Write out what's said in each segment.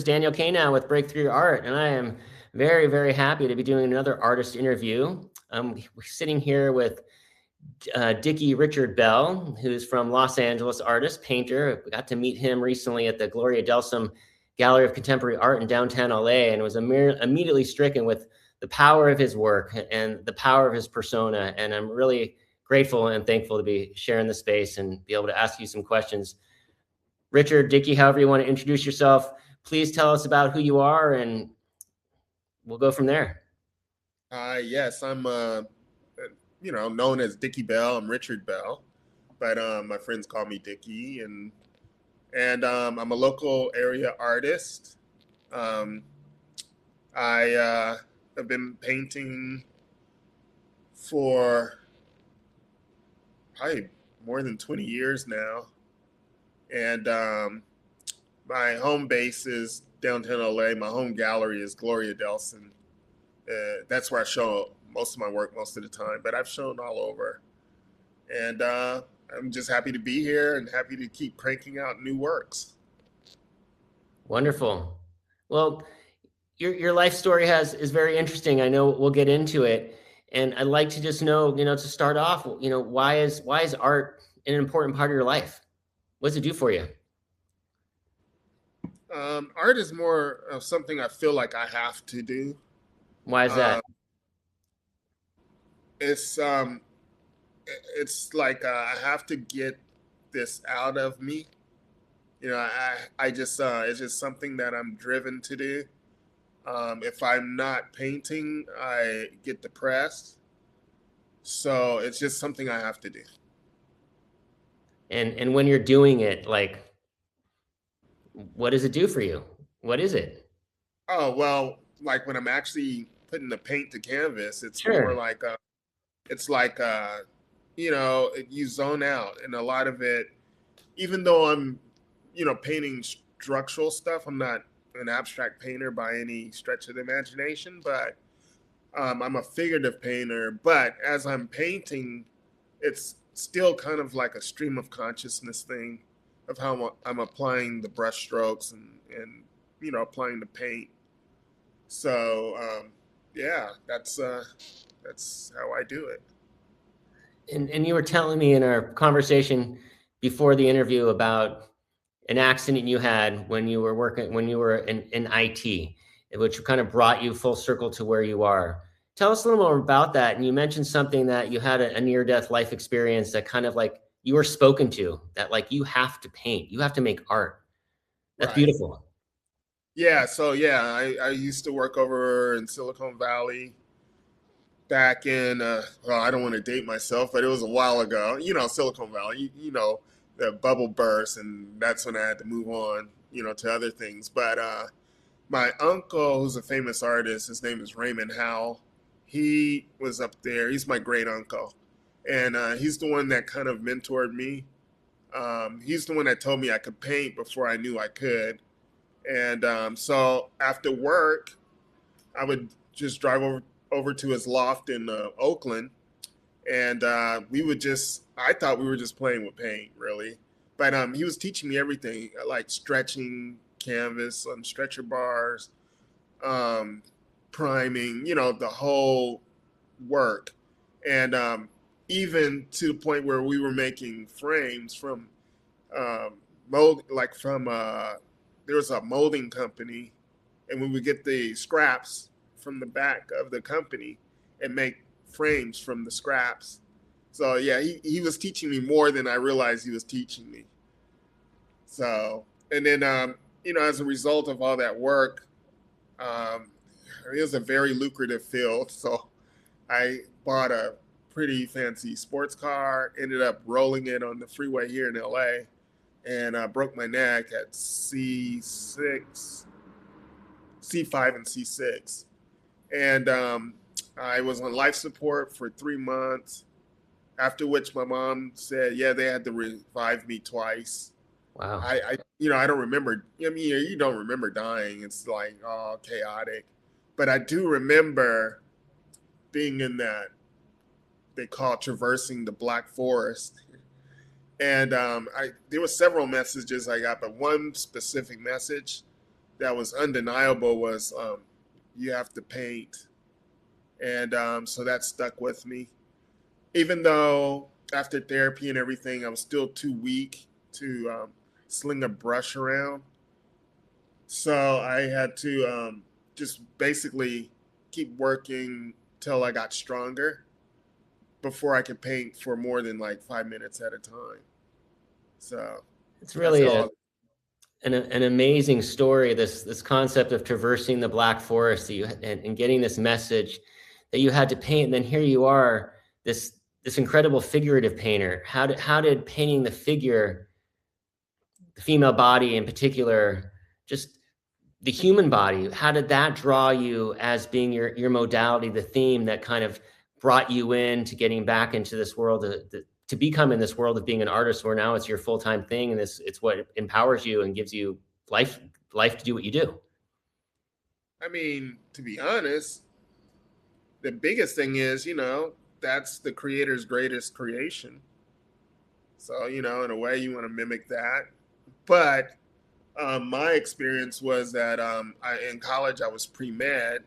is Daniel Kanow with Breakthrough Art, and I am very, very happy to be doing another artist interview. We're sitting here with Dickie Richard Bell, who's from Los Angeles, artist, painter. We got to meet him recently at the Gloria Delsom Gallery of Contemporary Art in downtown LA, and was immediately stricken with the power of his work and the power of his persona. And I'm really grateful and thankful to be sharing the space and be able to ask you some questions. Richard, Dickie, however you want to introduce yourself, please tell us about who you are, and we'll go from there. Yes, I'm known as Dickie Bell. I'm Richard Bell, but my friends call me Dickie, and I'm a local area artist. Um, I have been painting for probably more than 20 years now, and my home base is downtown LA. My home gallery is Gloria Delson. That's where I show most of my work most of the time, but I've shown all over. And I'm just happy to be here and happy to keep cranking out new works. Wonderful. Well, your life story is very interesting. I know we'll get into it, and I'd like to just know, to start off, why is art an important part of your life? What does it do for you? Art is more of something I feel like I have to do. Why is that? Uh, it's um, it's like I have to get this out of me. I just it's just something that I'm driven to do. If I'm not painting, I get depressed. So it's just something I have to do. And when you're doing it, like, what does it do for you? What is it? Oh, well, like when I'm actually putting the paint to canvas, it's more Sure. like it's like you zone out, and a lot of it, even though I'm, painting structural stuff, I'm not an abstract painter by any stretch of the imagination, but I'm a figurative painter. But as I'm painting, it's still kind of like a stream of consciousness thing of how I'm applying the brush strokes and applying the paint. So yeah, that's how I do it. And you were telling me in our conversation before the interview about an accident you had when you were in IT, which kind of brought you full circle to where you are. Tell us a little more about that. And you mentioned something that you had a near-death life experience that kind of like you were spoken to, that like you have to paint, you have to make art. That's Right. beautiful. Yeah. So yeah, I used to work over in Silicon Valley back in well, I don't want to date myself, but it was a while ago. Silicon Valley. The bubble burst, and that's when I had to move on. To other things. But my uncle, who's a famous artist, his name is Raymond Howe. He was up there. He's my great uncle, and he's the one that kind of mentored me. He's the one that told me I could paint before I knew I could. And so after work, I would just drive over to his loft in Oakland, and we would just. I thought we were just playing with paint, really, but he was teaching me everything, like stretching canvas on stretcher bars, um, priming, the whole work, and even to the point where we were making frames from mold, like from there was a molding company, and we would get the scraps from the back of the company and make frames from the scraps. So yeah, he was teaching me more than I realized he was teaching me. So and then as a result of all that work, um, it was a very lucrative field. So I bought a pretty fancy sports car, ended up rolling it on the freeway here in LA, and broke my neck at C6, C5, and C6. And I was on life support for 3 months. After which my mom said, yeah, they had to revive me twice. Wow. I don't remember. I mean, you don't remember dying. It's like all chaotic, but I do remember being in that they call traversing the Black Forest, and I there were several messages I got, but one specific message that was undeniable was you have to paint, and so that stuck with me. Even though after therapy and everything, I was still too weak to sling a brush around, so I had to just basically keep working till I got stronger before I could paint for more than like 5 minutes at a time. So It's that's really how. an amazing story. This concept of traversing the Black Forest that and getting this message that you had to paint, and then here you are, this incredible figurative painter. How did painting the figure, the female body in particular, just the human body, how did that draw you as being your modality, the theme that kind of brought you into getting back into this world, to become in this world of being an artist, where now it's your full-time thing, and it's what empowers you and gives you life to do what you do. I mean, to be honest, the biggest thing is, that's the creator's greatest creation. So, in a way, you want to mimic that. But my experience was that in college, I was pre med.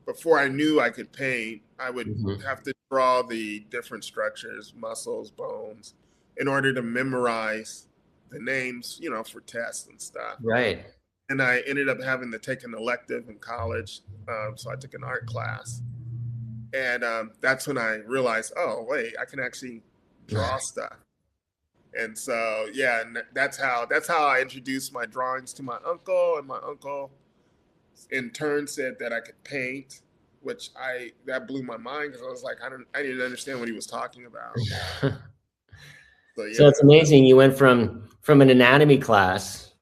Before I knew I could paint, I would Mhm. have to draw the different structures, muscles, bones, in order to memorize the names, for tests and stuff. Right. And I ended up having to take an elective in college. So I took an art class. And that's when I realized, oh, wait, I can actually draw stuff. And so, yeah, and that's how I introduced my drawings to my uncle, and my uncle in turn said that I could paint, which that blew my mind because I was like, I didn't understand what he was talking about. So So yeah, it's amazing. You went from an anatomy class,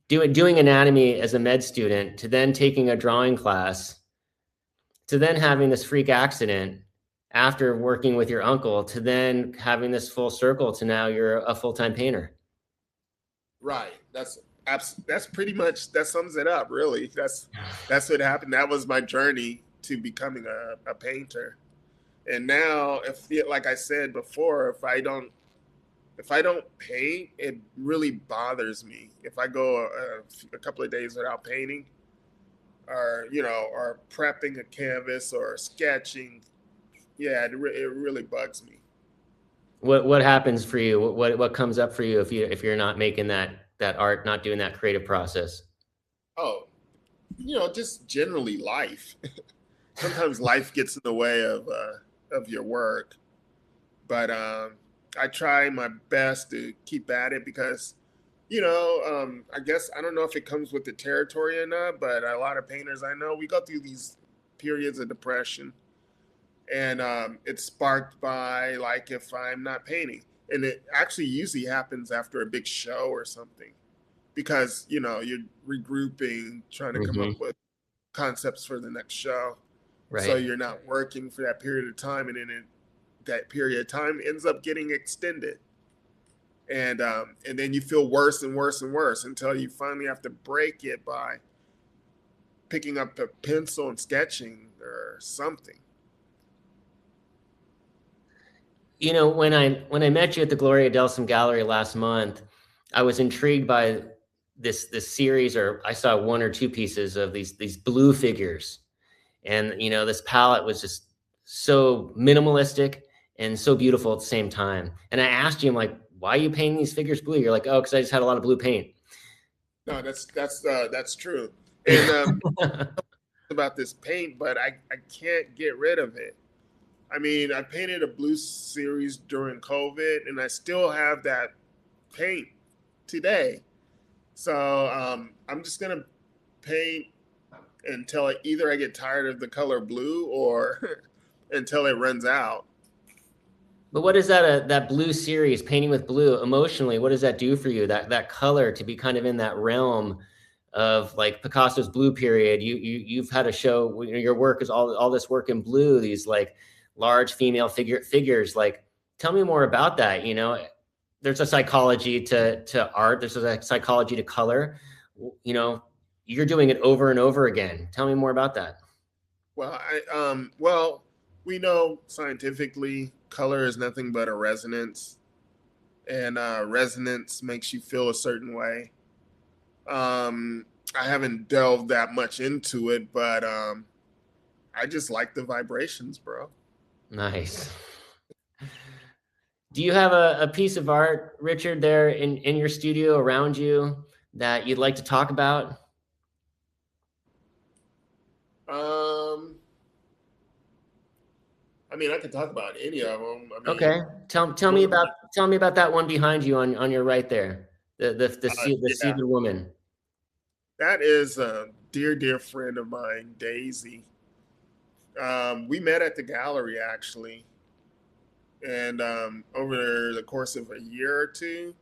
doing anatomy as a med student, to then taking a drawing class, to then having this freak accident after working with your uncle, to then having this full circle to now you're a full-time painter. right. That's pretty much, that sums it up. Really, that's what happened. That was my journey to becoming a painter. And now, if like I said before, if I don't paint, it really bothers me. If I go a couple of days without painting, or prepping a canvas or sketching, yeah, it really bugs me. What happens for you? What comes up for you if you're not making that art, not doing that creative process? Oh, just generally life. Sometimes life gets in the way of your work, but I try my best to keep at it because I guess I don't know if it comes with the territory or not, but a lot of painters I know, we go through these periods of depression, and it's sparked by, like, if I'm not painting, and it actually usually happens after a big show or something, because you're regrouping, trying to come up Hmm. with concepts for the next show, so Right. you're not working for that period of time, and then that period of time ends up getting extended, and then you feel worse and worse and worse until you finally have to break it by picking up a pencil and sketching or something. When I met you at the Gloria Delson Gallery last month, I was intrigued by this series, or I saw one or two pieces of these blue figures, and this palette was just so minimalistic and so beautiful at the same time. And I asked you, I'm like, why are you painting these figures blue? You're like, oh, because I just had a lot of blue paint. No, that's true. And about this paint, but I can't get rid of it. I mean, I painted a blue series during COVID, and I still have that paint today. So I'm just gonna paint until either I get tired of the color blue, or until it runs out. But what is that blue series, painting with blue, emotionally? What does that do for you? That color, to be kind of in that realm of like Picasso's blue period. You've had a show. Your work is all this work in blue. These like large female figures. Like, tell me more about that. There's a psychology to art. There's a psychology to color. You know, you're doing it over and over again. Tell me more about that. Well, we know scientifically color is nothing but a resonance, and resonance makes you feel a certain way. I haven't delved that much into it, but I just like the vibrations, bro. Nice. Do you have a piece of art, Richard, there in your studio around you that you'd like to talk about? Um, I mean, I could talk about any of them. I mean, Okay. Tell me one of about my that one behind you on your right there. The yeah, seated woman. that is a dear friend of mine, Daisy. We met at the gallery actually, and over the course of a year or two,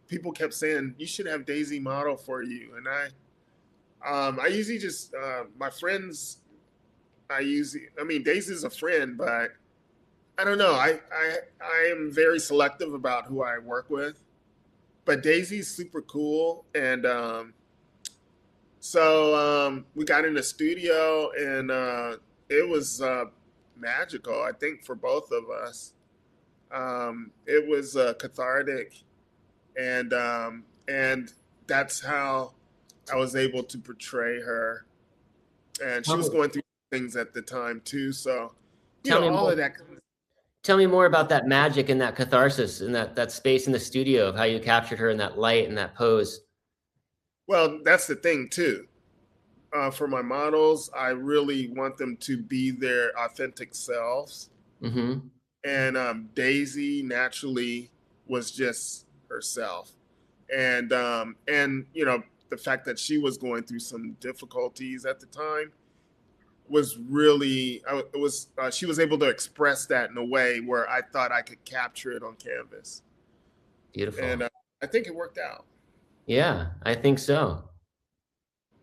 people kept saying you should have Daisy model for you, and I usually just my friends. I mean, Daisy's a friend, but I don't know. I am very selective about who I work with, but Daisy's super cool, and we got in the studio, and it was magical. I think for both of us, it was cathartic, and that's how I was able to portray her. And she Tell was me going through things at the time too, so tell me all more of that. tell me more about that magic and that catharsis and that space in the studio of how you captured her in that light and that pose. Well, that's the thing too. For my models, I really want them to be their authentic selves. Mm-hmm. And Daisy naturally was just herself. And the fact that she was going through some difficulties at the time was really it was she was able to express that in a way where I thought I could capture it on canvas, and Beautiful. I think it worked out. Yeah, I think so.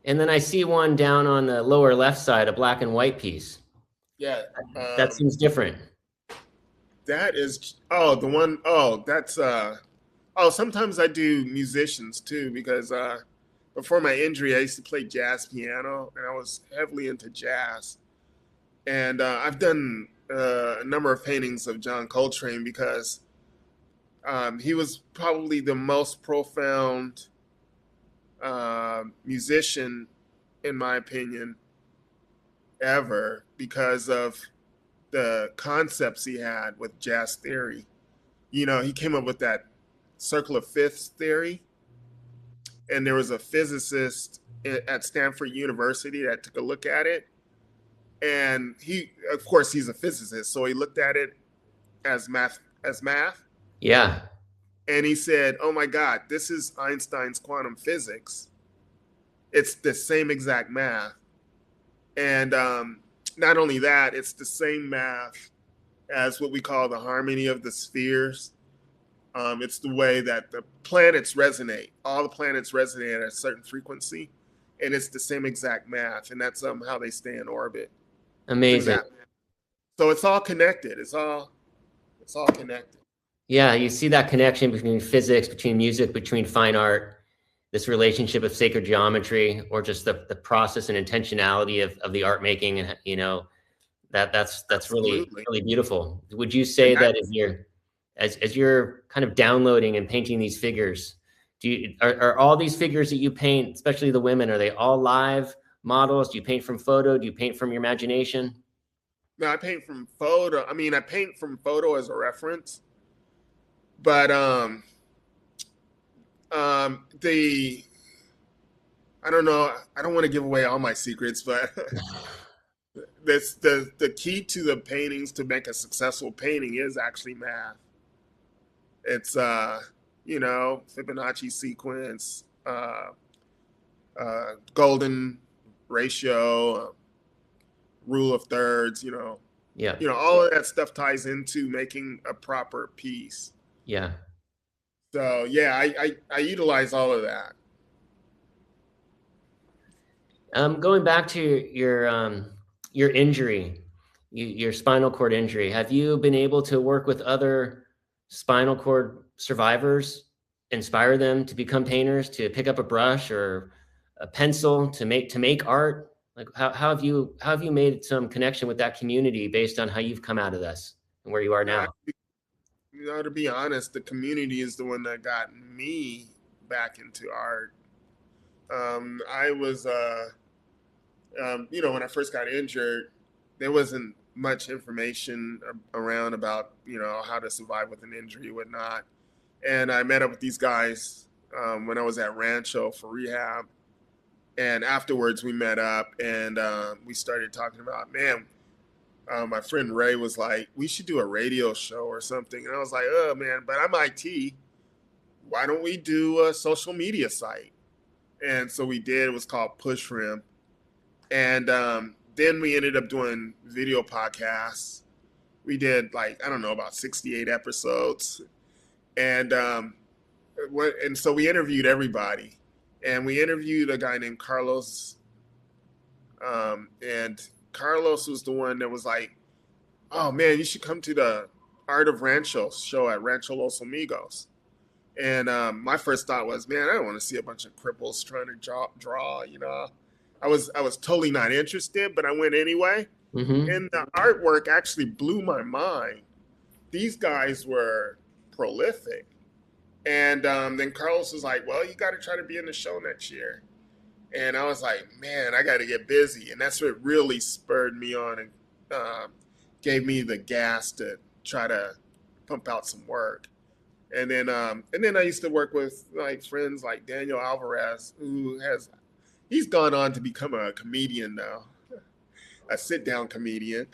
And then I see one down on the lower left side, a black and white piece. Yeah, That um, seems different. that is the one that's sometimes I do musicians too because before my injury I used to play jazz piano and I was heavily into jazz, and I've done a number of paintings of John Coltrane because he was probably the most profound musician, in my opinion, ever because of the concepts he had with jazz theory. He came up with that circle of fifths theory, and there was a physicist at Stanford University that took a look at it. And of course, he's a physicist, so he looked at it as math, Yeah, and he said, "Oh my God, this is Einstein's quantum physics. It's the same exact math." And not only that, it's the same math as what we call the harmony of the spheres. It's the way that the planets resonate. All the planets resonate at a certain frequency, and it's the same exact math, and that's how they stay in orbit through amazing. that. So it's all connected. It's all connected. Yeah, you see that connection between physics, between music, between fine art, this relationship of sacred geometry, or just the process and intentionality of the art making, and that's Absolutely. really beautiful. Would you And say that as you're kind of downloading and painting these figures, are all these figures that you paint, especially the women, are they all live models? Do you paint from photo? Do you paint from your imagination? now I paint from photo. I mean, I paint from photo as a reference, but the I don't know. I don't want to give away all my secrets, but this the key to the paintings to make a successful painting is actually math. It's Fibonacci sequence, golden ratio, rule of thirds. Yeah, All of that stuff ties into making a proper piece. yeah. So yeah, I utilize all of that. Going back to your injury, your spinal cord injury, have you been able to work with other spinal cord survivors, inspire them to become painters, to pick up a brush or a pencil to make art? Like how have you made some connection with that community based on how you've come out of this and where you are I, now? to be honest, the community is the one that got me back into art. I was, when I first got injured, there wasn't much information around about, how to survive with an injury and whatnot. And I met up with these guys when I was at Rancho for rehab. And afterwards, we met up and we started talking about, man, my friend Ray was like, we should do a radio show or something. And I was like, oh, man, but I'm IT. Why don't we do a social media site? And so we did. It was called Push Rim. And then we ended up doing video podcasts. We did like, I don't know, about 68 episodes. And so we interviewed everybody. And we interviewed a guy named Carlos. And Carlos was the one that was like, oh man, you should come to the Art of Rancho show at Rancho Los Amigos. And my first thought was, man, I don't want to see a bunch of cripples trying to draw. I was totally not interested, but I went anyway. Mm-hmm. And the artwork actually blew my mind. These guys were prolific. And then Carlos was like, well, you got to try to be in the show next year. And I was like, man, I got to get busy. And that's what really spurred me on and gave me the gas to try to pump out some work. And then I used to work with like friends like Daniel Alvarez, he's gone on to become a comedian now, a sit down comedian.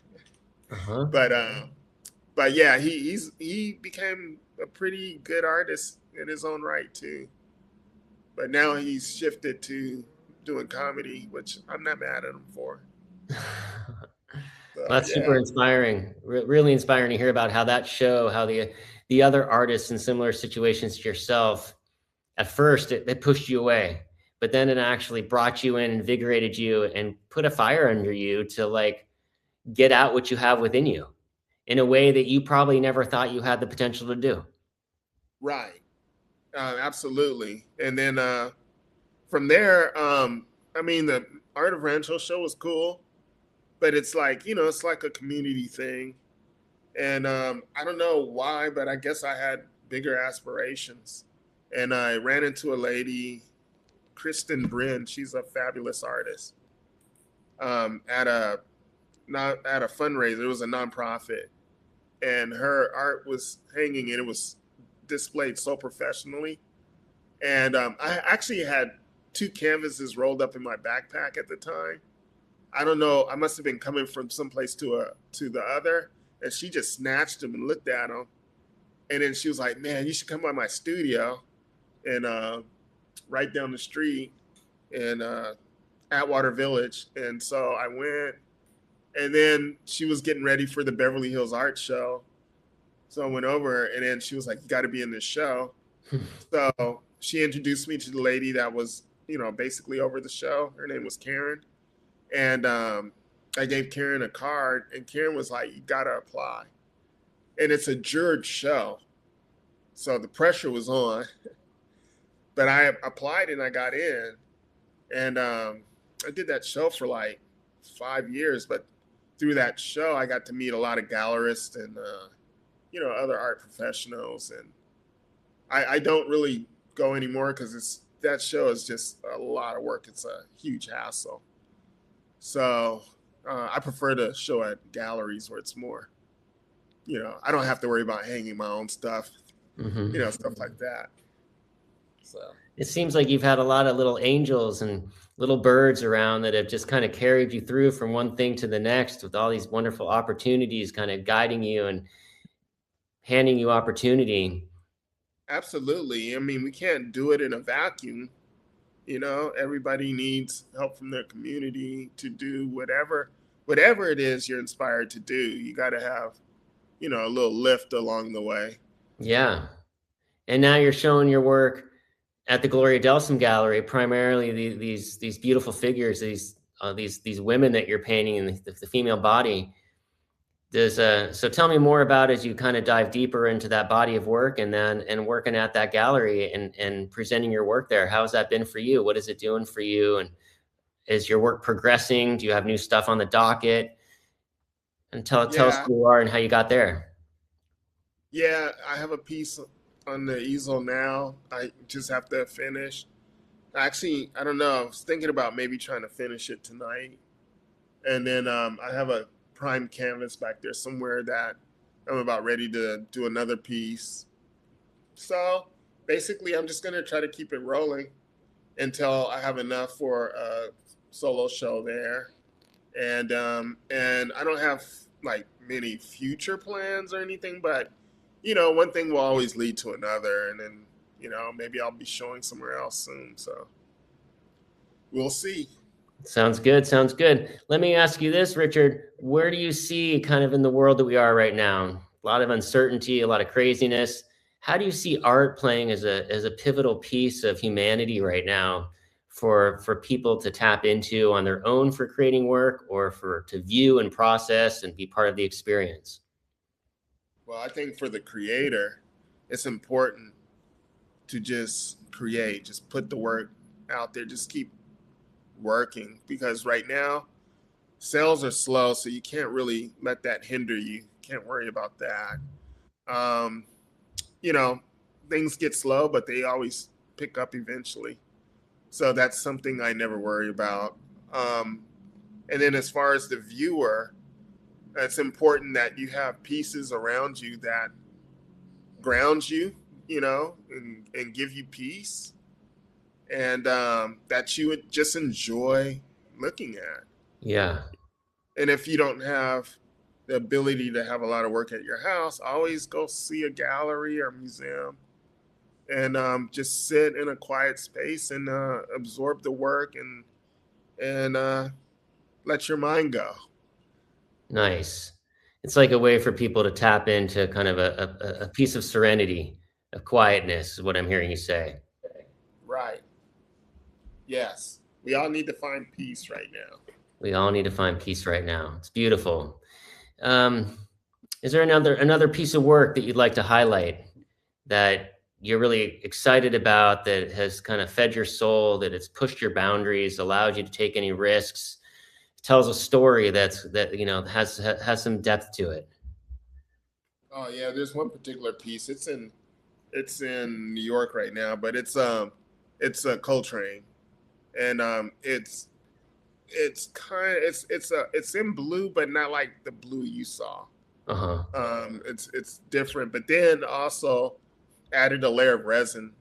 Uh-huh. But yeah, he became a pretty good artist in his own right too. But now he's shifted to doing comedy, which I'm not mad at him for. So, That's super yeah. inspiring. Really inspiring to hear about how that show, how the other artists in similar situations to yourself, at first it pushed you away, but then it actually brought you in, invigorated you, and put a fire under you to like get out what you have within you in a way that you probably never thought you had the potential to do. Right. Absolutely. And then from there, I mean, the Art of Rancho show was cool, but it's like, it's like a community thing. And I don't know why, but I guess I had bigger aspirations. And I ran into a lady, Kristen Bryn. She's a fabulous artist. At a not at a fundraiser, it was a nonprofit, and her art was hanging, and it was displayed so professionally. And I actually had two canvases rolled up in my backpack at the time. I don't know. I must have been coming from someplace to the other, and she just snatched them and looked at them, and then she was like, "Man, you should come by my studio," and right down the street in Atwater Village. And so I went, and then she was getting ready for the Beverly Hills Art Show. So I went over, and then she was like, "You got to be in this show." So she introduced me to the lady that was, basically over the show. Her name was Karen. And I gave Karen a card, and Karen was like, "You got to apply." And it's a judge show. So the pressure was on. But I applied and I got in. And I did that show for like 5 years. But through that show, I got to meet a lot of gallerists and, other art professionals. And I don't really go anymore because that show is just a lot of work. It's a huge hassle. So I prefer to show at galleries where it's more, I don't have to worry about hanging my own stuff, Mm-hmm. stuff like that. So It seems like you've had a lot of little angels and little birds around that have just kind of carried you through from one thing to the next with all these wonderful opportunities kind of guiding you and handing you opportunity. absolutely. I mean, we can't do it in a vacuum. Everybody needs help from their community to do whatever it is you're inspired to do. You got to have, a little lift along the way. Yeah. And now you're showing your work at the Gloria Delsom Gallery, primarily these beautiful figures, these women that you're painting in the female body. So tell me more about as you kind of dive deeper into that body of work and working at that gallery and presenting your work there. How has that been for you? What is it doing for you? And is your work progressing? Do you have new stuff on the docket? And tell us Yeah, who you are and how you got there. yeah. I have a piece on the easel now. I just have to finish. Actually, I don't know. I was thinking about maybe trying to finish it tonight, and then I have a prime canvas back there somewhere that I'm about ready to do another piece. So basically, I'm just gonna try to keep it rolling until I have enough for a solo show there, and I don't have like many future plans or anything, but one thing will always lead to another, and then maybe I'll be showing somewhere else soon. So we'll see. Sounds good. Sounds good. Let me ask you this, Richard. Where do you see kind of in the world that we are right now? A lot of uncertainty, a lot of craziness. How do you see art playing as a pivotal piece of humanity right now for people to tap into on their own for creating work or for to view and process and be part of the experience? Well, I think for the creator, it's important to just create, just put the work out there, just keep working because right now sales are slow, so you can't really let that hinder you. Can't worry about that. Um, you know, Things get slow, but they always pick up eventually. So that's something I never worry about. Um, and then as far as the viewer, it's important that you have pieces around you that ground you, and give you peace, and that you would just enjoy looking at. Yeah, And if you don't have the ability to have a lot of work at your house, always go see a gallery or museum and just sit in a quiet space and absorb the work and let your mind go. nice. It's like a way for people to tap into kind of a piece of serenity, of quietness, is what I'm hearing you say. Right. Yes. We all need to find peace right now. We all need to find peace right now. It's beautiful. Um, is there another piece of work that you'd like to highlight that you're really excited about, that has kind of fed your soul, that it's pushed your boundaries, allowed you to take any risks, tells a story that has some depth to it? Oh yeah, there's one particular piece. It's in New York right now, but it's a Coltrane, and it's in blue, but not like the blue you saw. Uh-huh. It's different, but then also added a layer of resin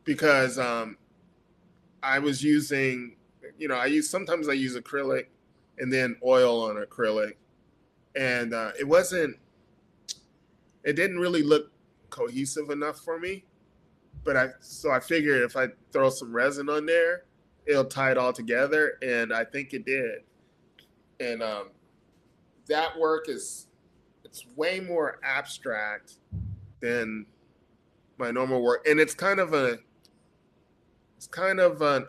because I was using, sometimes I use acrylic and then oil on acrylic, and it didn't really look cohesive enough for me. But I figured if I throw some resin on there, it'll tie it all together, and I think it did. And that work it's way more abstract than my normal work, and it's kind of an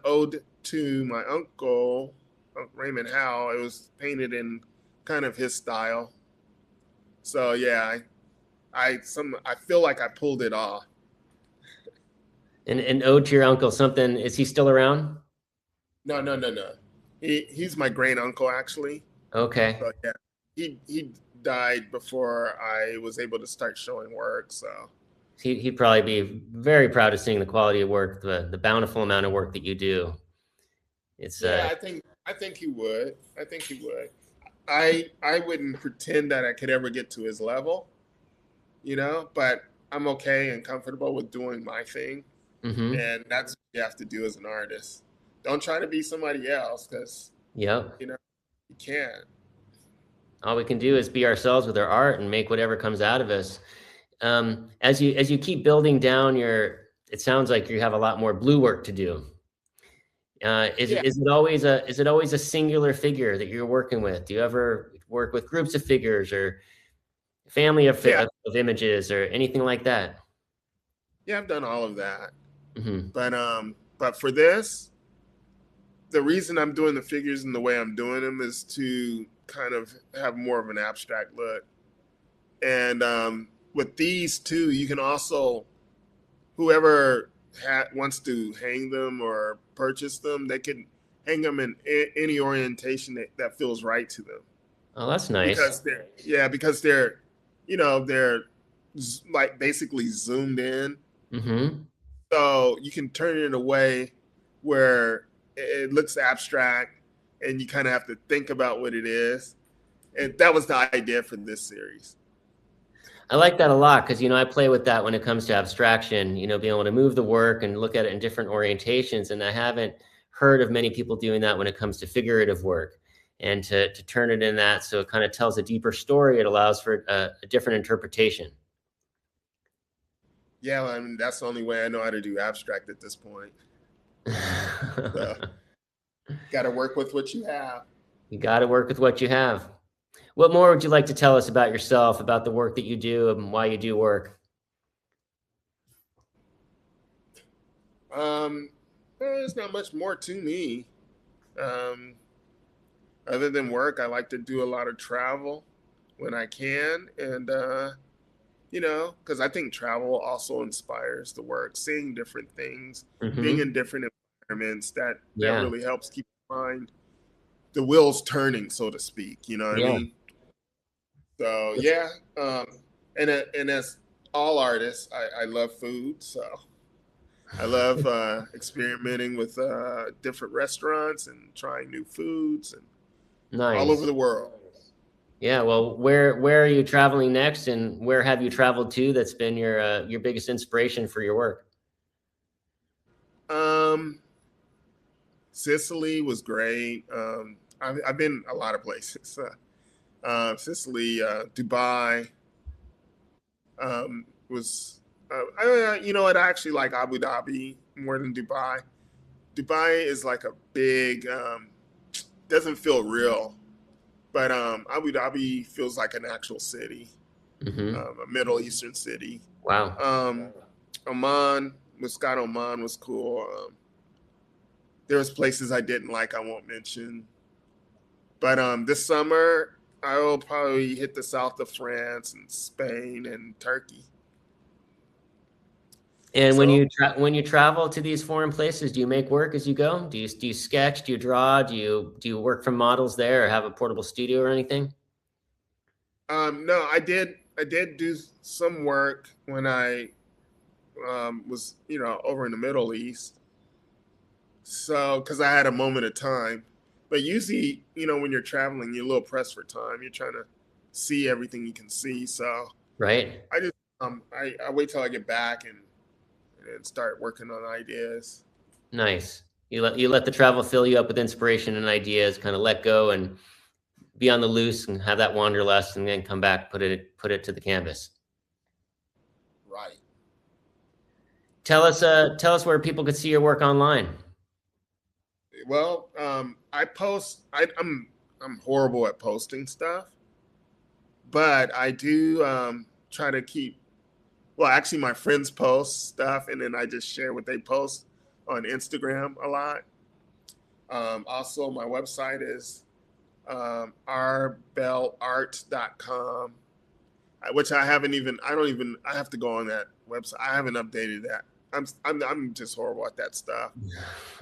ode to my uncle, Raymond Howe. It was painted in kind of his style. So yeah, I feel like I pulled it off. And ode to your uncle, something, is he still around? No, no, no, no. He's my great uncle actually. Okay. But yeah, he died before I was able to start showing work. So He'd probably be very proud of seeing the quality of work, the bountiful amount of work that you do. It's yeah, I think he would. I think he would. I wouldn't pretend that I could ever get to his level, but I'm okay and comfortable with doing my thing, mm-hmm. and that's what you have to do as an artist. Don't try to be somebody else because Yep. you know you can't. All we can do is be ourselves with our art and make whatever comes out of us. As you keep building down it sounds like you have a lot more blue work to do. Is Yeah, it is it always a singular figure that you're working with? Do you ever work with groups of figures or family yeah, of images or anything like that? yeah. I've done all of that, Hmm. but for this, the reason I'm doing the figures and the way I'm doing them is to kind of have more of an abstract look. And with these two, you can also, whoever wants to hang them or purchase them, they can hang them in any orientation that feels right to them. Oh, that's nice. Because they're like basically zoomed in, Hmm. so you can turn it away. where it looks abstract and you kind of have to think about what it is. And that was the idea for this series. I like that a lot because, I play with that when it comes to abstraction, being able to move the work and look at it in different orientations. And I haven't heard of many people doing that when it comes to figurative work, and to turn it in that so it kind of tells a deeper story. It allows for a different interpretation. Yeah, I mean, that's the only way I know how to do abstract at this point. So, got to work with what you have. You got to work with what you have. What more would you like to tell us about yourself, about the work that you do and why you do work? There's not much more to me. Um, Other than work, I like to do a lot of travel when I can. And, because I think travel also inspires the work, seeing different things, being Hmm. in different environments, that Yeah. really helps keep in mind the wheels turning, so to speak. You know what I Yeah. mean? So yeah, and as all artists, I love food. So I love experimenting with different restaurants and trying new foods and all over Nice. the world. Yeah. Well, where are you traveling next, and where have you traveled to that's been your biggest inspiration for your work? Um, Sicily was great. I've been a lot of places. Sicily, Dubai was. You know what? I actually like Abu Dhabi more than Dubai. Dubai is like a big, doesn't feel real, but Abu Dhabi feels like an actual city, Hmm. a Middle Eastern city. Wow. Um, Oman, Muscat, Oman was cool. There was places I didn't like. I won't mention. But this summer, I will probably hit the south of France and Spain and Turkey. And So, when you travel to these foreign places, do you make work as you go? Do you sketch? Do you draw? Do you work from models there, or have a portable studio or anything? no, I did do some work when I was, over in the Middle East. So, because I had a moment of time. But usually, when you're traveling, you're a little pressed for time. You're trying to see everything you can see. So, Right. I just I wait till I get back and start working on ideas. Nice. You let the travel fill you up with inspiration and ideas, kind of let go and be on the loose and have that wanderlust, and then come back, put it to the canvas. Right. Tell us where people could see your work online. Well, I post. I'm horrible at posting stuff, but I do try to keep. Well, actually, my friends post stuff, and then I just share what they post on Instagram a lot. Also, my website is rbellart.com, which I haven't even. I don't even. I have to go on that website. I haven't updated that. I'm just horrible at that stuff.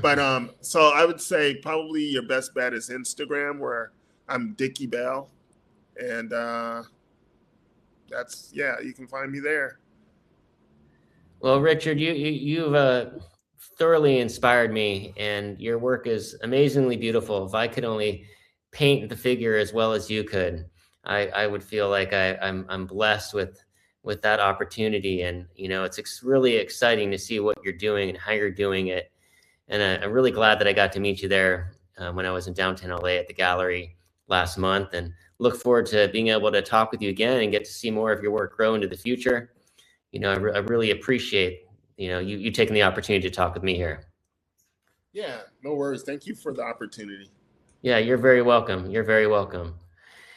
But so I would say probably your best bet is Instagram, where I'm Dickie Bell, and that's yeah, you can find me there. Well, Richard, you've thoroughly inspired me, and your work is amazingly beautiful. If I could only paint the figure as well as you could, I would feel like I'm blessed with that opportunity. And it's really exciting to see what you're doing and how you're doing it. And I'm really glad that I got to meet you there when I was in downtown LA at the gallery last month, and look forward to being able to talk with you again and get to see more of your work grow into the future. I really appreciate, you taking the opportunity to talk with me here. Yeah, no worries. Thank you for the opportunity. Yeah, you're very welcome. You're very welcome.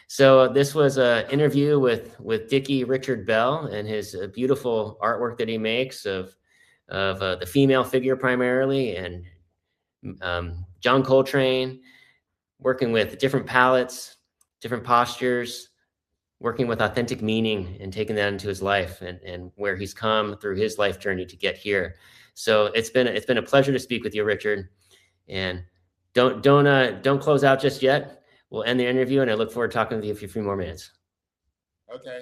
So this was an interview with Dickie Richard Bell and his beautiful artwork that he makes of the female figure primarily, and John Coltrane, working with different palettes, different postures, working with authentic meaning and taking that into his life, and where he's come through his life journey to get here. So it's been a pleasure to speak with you, Richard. And don't close out just yet. We'll end the interview, and I look forward to talking with you for a few more minutes. Okay.